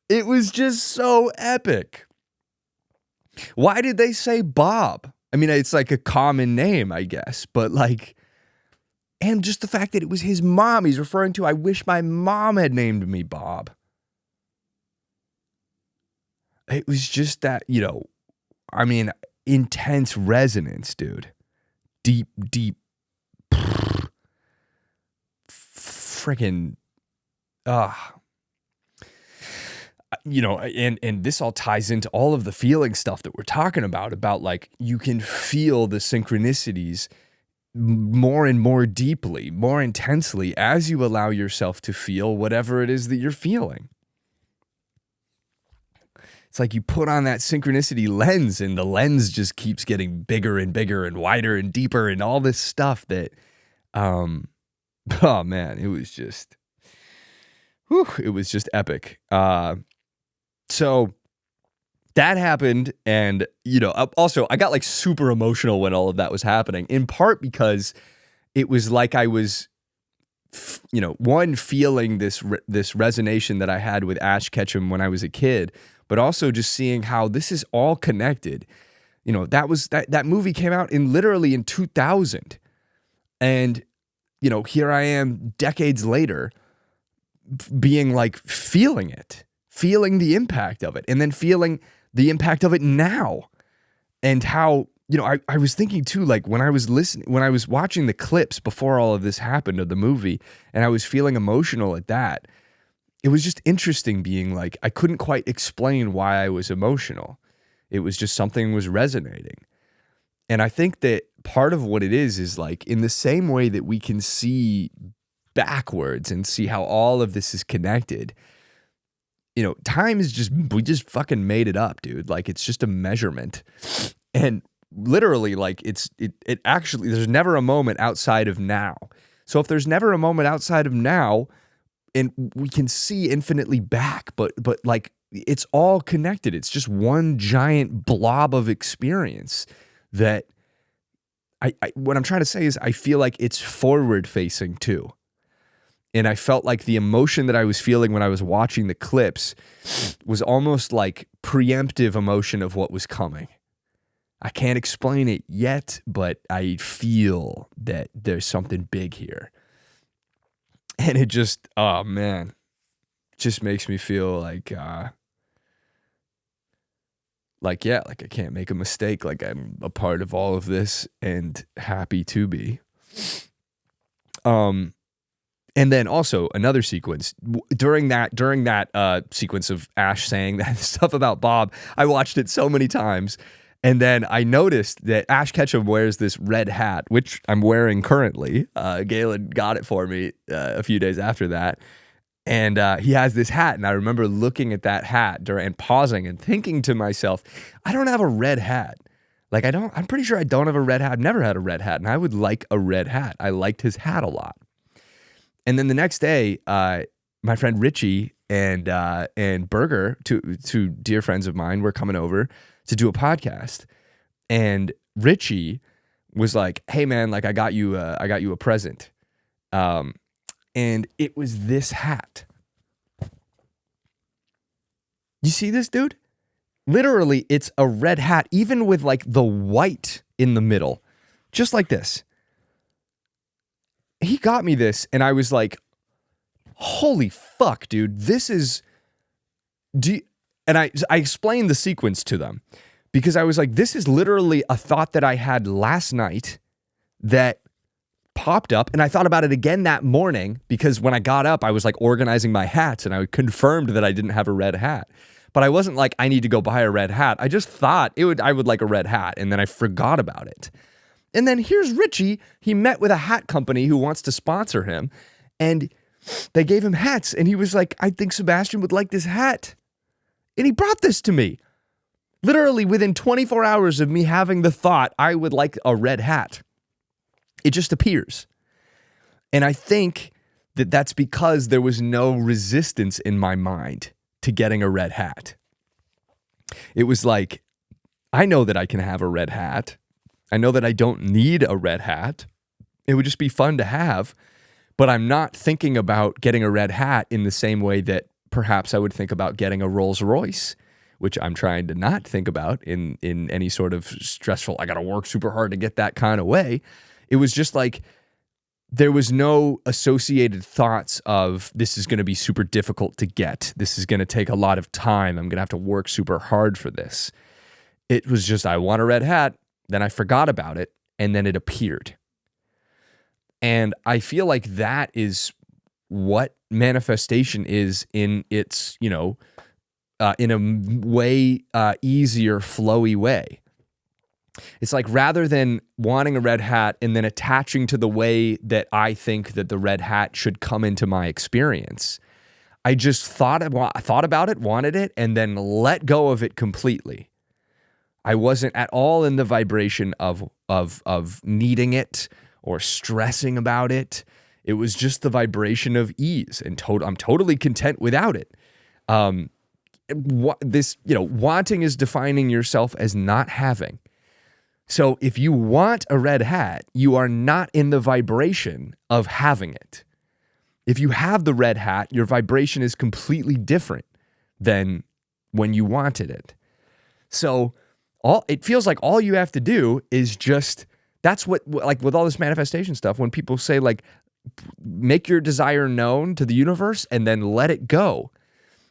It was just so epic. Why did they say Bob? I mean, it's like a common name, I guess, but like, and just the fact that it was his mom. He's referring to, I wish my mom had named me Bob. It was just that, I mean, intense resonance, dude. Deep, freaking, and this all ties into all of the feeling stuff that we're talking about like you can feel the synchronicities more and more deeply, more intensely as you allow yourself to feel whatever it is that you're feeling. It's like you put on that synchronicity lens and the lens just keeps getting bigger and bigger and wider and deeper and all this stuff that, oh man, it was just epic. So that happened. And, also I got like super emotional when all of that was happening, in part because it was like I was, one, feeling this resonation that I had with Ash Ketchum when I was a kid, but also just seeing how this is all connected. That movie came out literally in 2000. And, here I am decades later being like feeling the impact of it, and then feeling the impact of it now. And how, I was thinking too, like when I was watching the clips before all of this happened of the movie, and I was feeling emotional at that, it was just interesting being like, I couldn't quite explain why I was emotional. It was just something was resonating. And I think that part of what it is like in the same way that we can see backwards and see how all of this is connected, time is we just fucking made it up, dude. Like it's just a measurement. And literally like it actually, there's never a moment outside of now. So if there's never a moment outside of now, and we can see infinitely back, but like it's all connected. It's just one giant blob of experience that what I'm trying to say is I feel like it's forward facing too. And I felt like the emotion that I was feeling when I was watching the clips was almost like preemptive emotion of what was coming. I can't explain it yet, but I feel that there's something big here. And it just, oh man, just makes me feel like I can't make a mistake. Like I'm a part of all of this and happy to be. And then also another sequence during that sequence of Ash saying that stuff about Bob, I watched it so many times. And then I noticed that Ash Ketchum wears this red hat, which I'm wearing currently. Galen got it for me a few days after that. And he has this hat. And I remember looking at that hat and pausing and thinking to myself, I don't have a red hat. Like I'm pretty sure I don't have a red hat. I've never had a red hat. And I would like a red hat. I liked his hat a lot. And then the next day, my friend Richie and Berger, two dear friends of mine, were coming over to do a podcast. And Richie was like, hey man, like I got you a present. And it was this hat. You see this, dude? Literally, it's a red hat, even with like the white in the middle, just like this. He got me this, and I was like, holy fuck, dude, this is... And I explained the sequence to them, because I was like, this is literally a thought that I had last night that popped up, and I thought about it again that morning, because when I got up, I was like organizing my hats, and I confirmed that I didn't have a red hat. But I wasn't like, I need to go buy a red hat. I just thought I would like a red hat, and then I forgot about it. And then here's Richie. He met with a hat company who wants to sponsor him, and they gave him hats, and he was like, I think Sebastian would like this hat. And he brought this to me. Literally within 24 hours of me having the thought, I would like a red hat. It just appears. And I think that that's because there was no resistance in my mind to getting a red hat. It was like, I know that I can have a red hat. I know that I don't need a red hat. It would just be fun to have, but I'm not thinking about getting a red hat in the same way that perhaps I would think about getting a Rolls Royce, which I'm trying to not think about in any sort of stressful, I got to work super hard to get that kind of way. It was just like, there was no associated thoughts of this is going to be super difficult to get. This is going to take a lot of time. I'm going to have to work super hard for this. It was just, I want a red hat. Then I forgot about it, and then it appeared. And I feel like that is what manifestation is in its, in a way easier, flowy way. It's like rather than wanting a red hat and then attaching to the way that I think that the red hat should come into my experience, I just thought about it, wanted it, and then let go of it completely. I wasn't at all in the vibration of needing it or stressing about it. It was just the vibration of ease, and I'm totally content without it. Wanting is defining yourself as not having. So if you want a red hat, you are not in the vibration of having it. If you have the red hat, your vibration is completely different than when you wanted it. So it feels like all you have to do is just, that's what, like with all this manifestation stuff, when people say like, make your desire known to the universe and then let it go.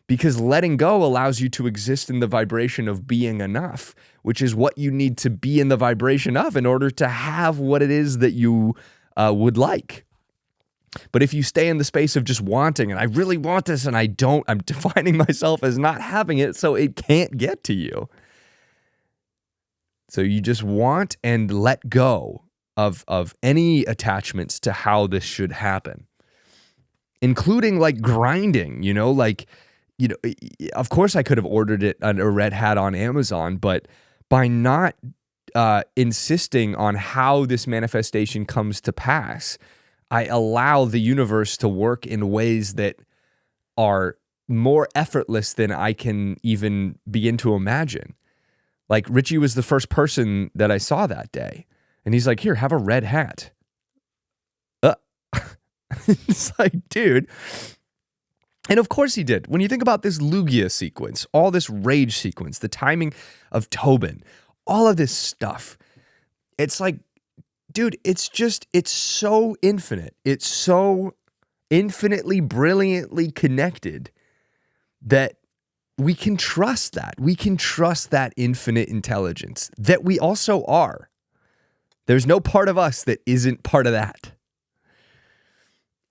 Because letting go allows you to exist in the vibration of being enough, which is what you need to be in the vibration of in order to have what it is that you would like. But if you stay in the space of just wanting, and I really want this and I don't, I'm defining myself as not having it, so it can't get to you. So you just want and let go of any attachments to how this should happen, including like grinding, of course I could have ordered it a red hat on Amazon, but by not insisting on how this manifestation comes to pass, I allow the universe to work in ways that are more effortless than I can even begin to imagine. Like Richie was the first person that I saw that day, and he's like, "Here, have a red hat." It's like, dude. And of course he did. When you think about this Lugia sequence, all this rage sequence, the timing of Tobin, all of this stuff, it's like, dude, it's so infinite. It's so infinitely, brilliantly connected that we can trust that. We can trust that infinite intelligence that we also are. There's no part of us that isn't part of that.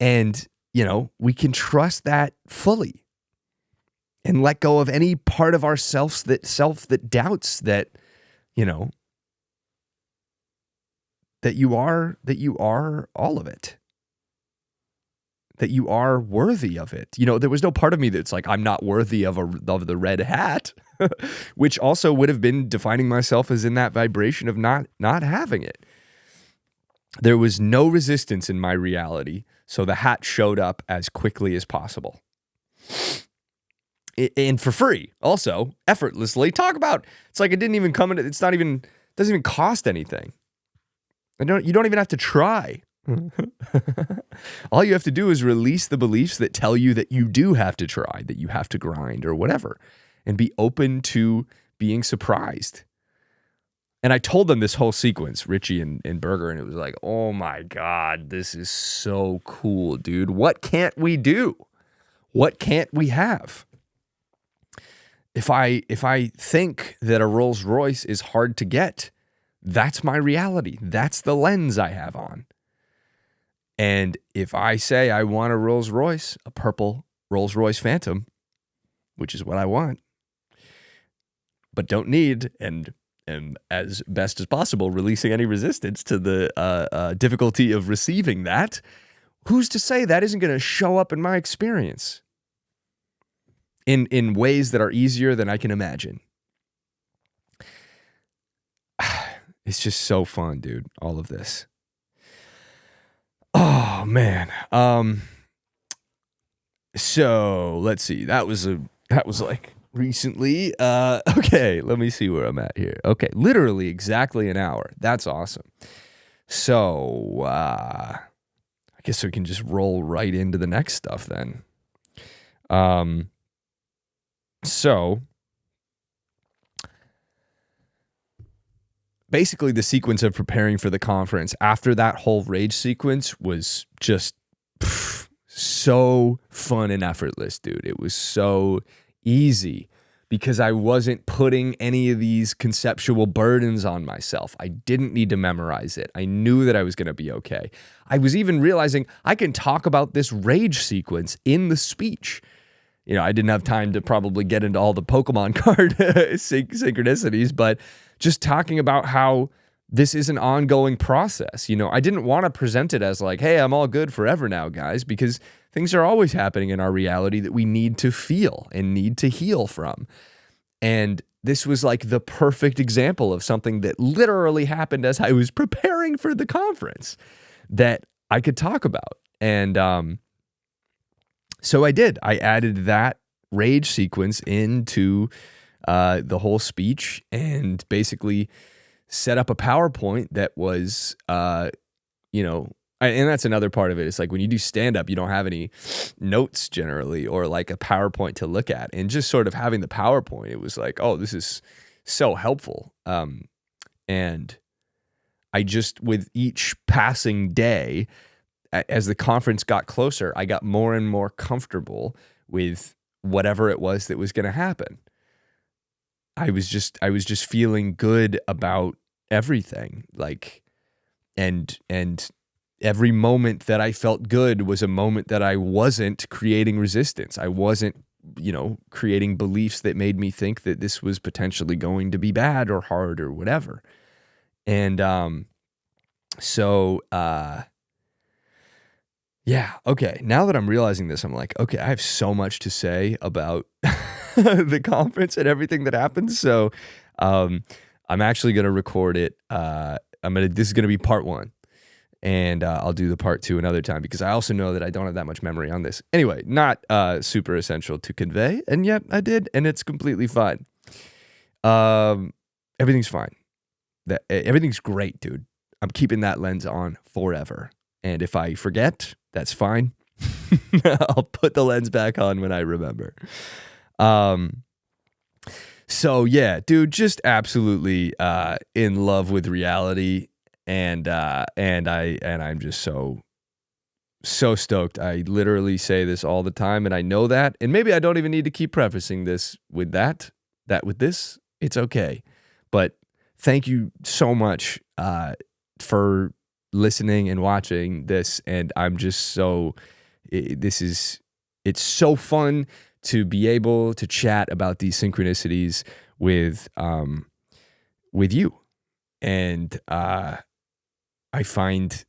And we can trust that fully and let go of any part of ourselves that doubts that, that you are all of it, that you are worthy of it. There was no part of me that's like, I'm not worthy of the red hat, which also would have been defining myself as in that vibration of not having it. There was no resistance in my reality, so the hat showed up as quickly as possible. And for free, also, effortlessly. Talk about, it's like it didn't even come in, doesn't even cost anything. You don't even have to try. All you have to do is release the beliefs that tell you that you do have to try, that you have to grind or whatever, and be open to being surprised. And I told them this whole sequence, Richie and Berger, and it was like, oh my God, this is so cool, dude. What can't we do? What can't we have? If I think that a Rolls Royce is hard to get, that's my reality. That's the lens I have on. And if I say I want a Rolls Royce, a purple Rolls Royce Phantom, which is what I want, but don't need, and as best as possible, releasing any resistance to the difficulty of receiving that, who's to say that isn't going to show up in my experience in ways that are easier than I can imagine? It's just so fun, dude, all of this. Oh, man. So let's see. That was like recently. Okay, let me see where I'm at here. Okay, literally exactly an hour. That's awesome. So I guess we can just roll right into the next stuff then. So basically the sequence of preparing for the conference after that whole rage sequence was just so fun and effortless, dude. It was so easy because I wasn't putting any of these conceptual burdens on myself. I didn't need to memorize it. I knew that I was going to be okay. I was even realizing I can talk about this rage sequence in the speech. you know, I didn't have time to probably get into all the Pokemon card synchronicities, but just talking about how this is an ongoing process. You know, I didn't want to present it as like, hey, I'm all good forever now, guys, because things are always happening in our reality that we need to feel and need to heal from. And this was like the perfect example of something that literally happened as I was preparing for the conference that I could talk about. And so I did. I added that rage sequence into the whole speech and basically set up a PowerPoint that was, you know, and that's another part of it. It's like when you do stand-up, you don't have any notes generally or like a PowerPoint to look at. And just sort of having the PowerPoint, it was like, oh, this is so helpful. And I just, with each passing day, as the conference got closer, I got more and more comfortable with whatever it was that was going to happen. I was just feeling good about everything. Like, and every moment that I felt good was a moment that I wasn't creating resistance. I wasn't, you know, creating beliefs that made me think that this was potentially going to be bad or hard or whatever. And yeah, okay. Now that I'm realizing this, I'm like, okay, I have so much to say about the conference and everything that happened. So I'm actually going to record it. This is going to be part 1. And I'll do the part 2 another time because I also know that I don't have that much memory on this. Anyway, not super essential to convey, and yet I did, and it's completely fine. Everything's fine. Everything's great, dude. I'm keeping that lens on forever. And if I forget, that's fine. I'll put the lens back on when I remember. So yeah, dude, just absolutely in love with reality. And I'm just so stoked. I literally say this all the time, and I know that. And maybe I don't even need to keep prefacing this with that with this. It's okay. But thank you so much for listening and watching this. And I'm just it's so fun to be able to chat about these synchronicities with you. And I find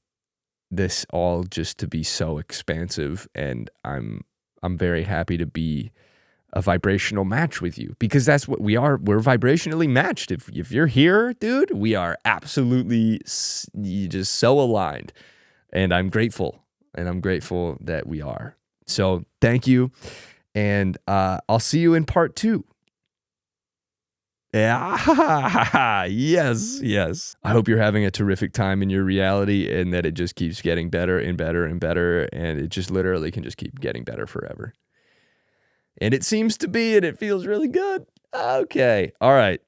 this all just to be so expansive, and I'm very happy to be a vibrational match with you, because that's what we are. We're vibrationally matched. If you're here, dude, we are absolutely just so aligned, and I'm grateful that we are. So thank you, and I'll see you in part 2. Yeah, yes. I hope you're having a terrific time in your reality, and that it just keeps getting better and better and better, and it just literally can just keep getting better forever. And it seems to be, and it feels really good. Okay. All right.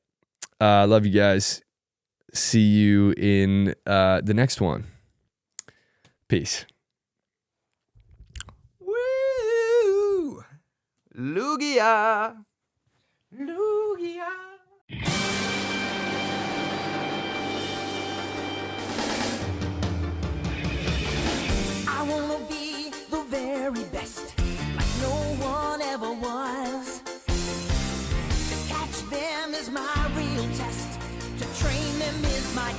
Love you guys. See you in the next one. Peace. Woo! Lugia! I wanna be the very best, like no one ever was. To catch them is my real test, to train them is my